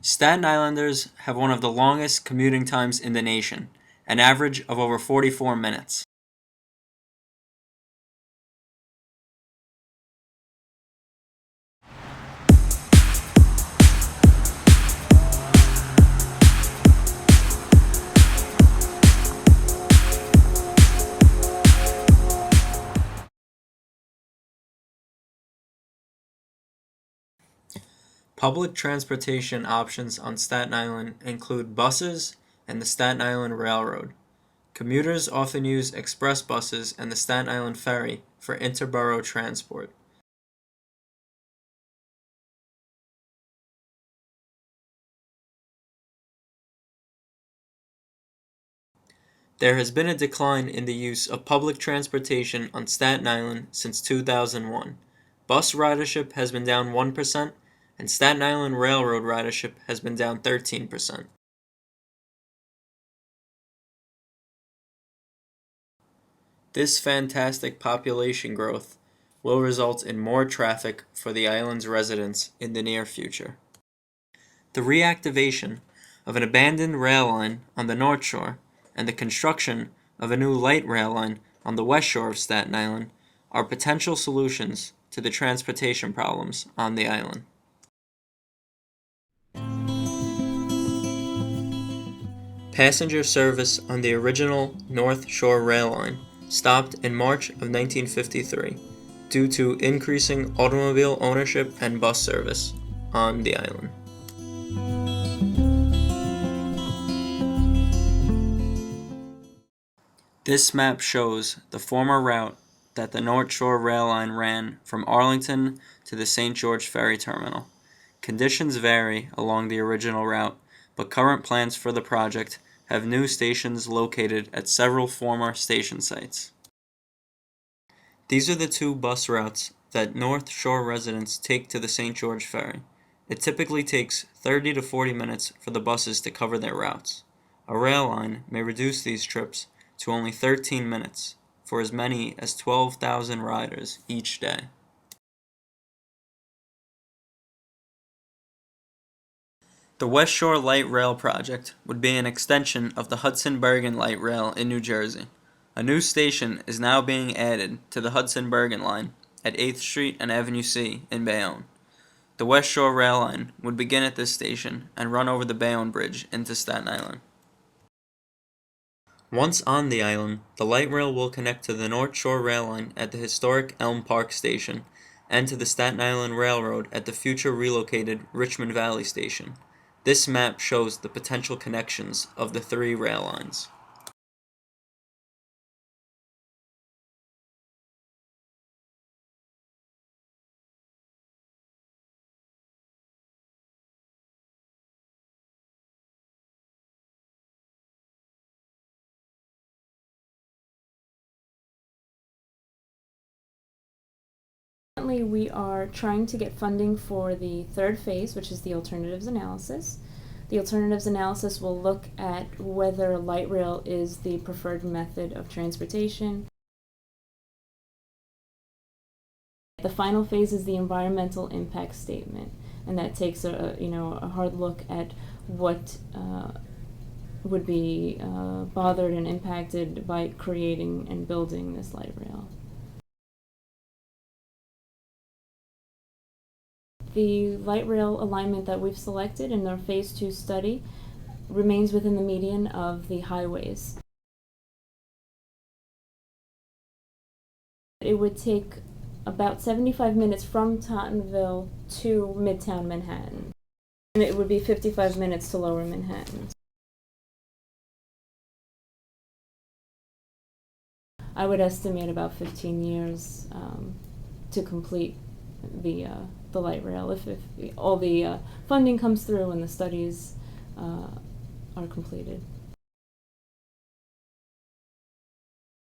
Staten Islanders have one of the longest commuting times in the nation, an average of over 44 minutes. Public transportation options on Staten Island include buses and the Staten Island Railroad. Commuters often use express buses and the Staten Island Ferry for interborough transport. There has been a decline in the use of public transportation on Staten Island since 2001. Bus ridership has been down 1%, and Staten Island Railroad ridership has been down 13%. This fantastic population growth will result in more traffic for the island's residents in the near future. The reactivation of an abandoned rail line on the North Shore and the construction of a new light rail line on the west shore of Staten Island are potential solutions to the transportation problems on the island. Passenger service on the original North Shore rail line stopped in March of 1953 due to increasing automobile ownership and bus service on the island. This map shows the former route that the North Shore rail line ran from Arlington to the St. George Ferry Terminal. Conditions vary along the original route, but current plans for the project have new stations located at several former station sites. These are the two bus routes that North Shore residents take to the St. George Ferry. It typically takes 30 to 40 minutes for the buses to cover their routes. A rail line may reduce these trips to only 13 minutes for as many as 12,000 riders each day. The West Shore Light Rail project would be an extension of the Hudson-Bergen Light Rail in New Jersey. A new station is now being added to the Hudson-Bergen line at 8th Street and Avenue C in Bayonne. The West Shore Rail line would begin at this station and run over the Bayonne Bridge into Staten Island. Once on the island, the light rail will connect to the North Shore Rail line at the historic Elm Park Station and to the Staten Island Railroad at the future relocated Richmond Valley Station. This map shows the potential connections of the three rail lines. Currently, we are trying to get funding for the third phase, which is the alternatives analysis. The alternatives analysis will look at whether light rail is the preferred method of transportation. The final phase is the environmental impact statement, and that takes a hard look at what would be bothered and impacted by creating and building this light rail. The light rail alignment that we've selected in our Phase 2 study remains within the median of the highways. It would take about 75 minutes from Tottenville to Midtown Manhattan, and it would be 55 minutes to Lower Manhattan. I would estimate about 15 years to complete the light rail if all the funding comes through and the studies are completed.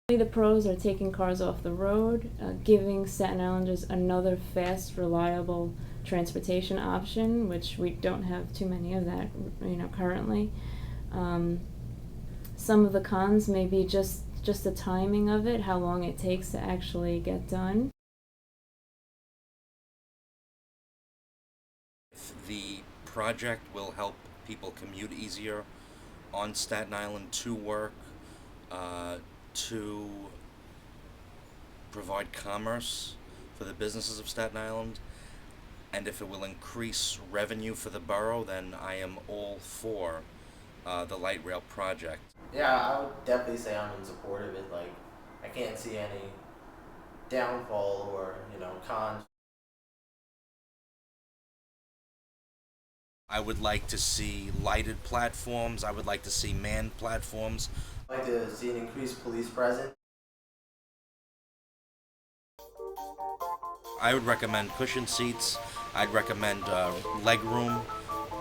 The pros are taking cars off the road, giving Staten Islanders another fast, reliable transportation option, which we don't have too many of that, currently. Some of the cons may be just the timing of it, how long it takes to actually get done. The project will help people commute easier on Staten Island to work, to provide commerce for the businesses of Staten Island, and if it will increase revenue for the borough, then I am all for the light rail project. Yeah, I would definitely say I'm in support of it. Like, I can't see any downfall or, cons. I would like to see lighted platforms. I would like to see manned platforms. I'd like to see an increased police presence. I would recommend cushion seats. I'd recommend leg room.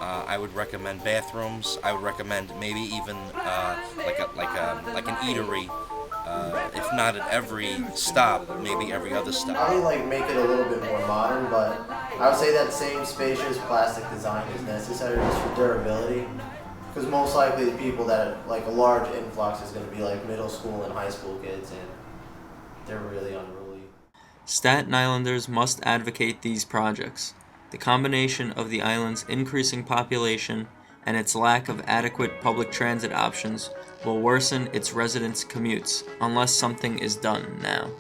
I would recommend bathrooms. I would recommend maybe even like an eatery. If not at every stop, maybe every other stop. I would like make it a little bit more modern, but I would say that same spacious plastic design is necessary just for durability. Because most likely the people that like a large influx is going to be like middle school and high school kids, and they're really unruly. Staten Islanders must advocate these projects. The combination of the island's increasing population and its lack of adequate public transit options will worsen its residents' commutes unless something is done now.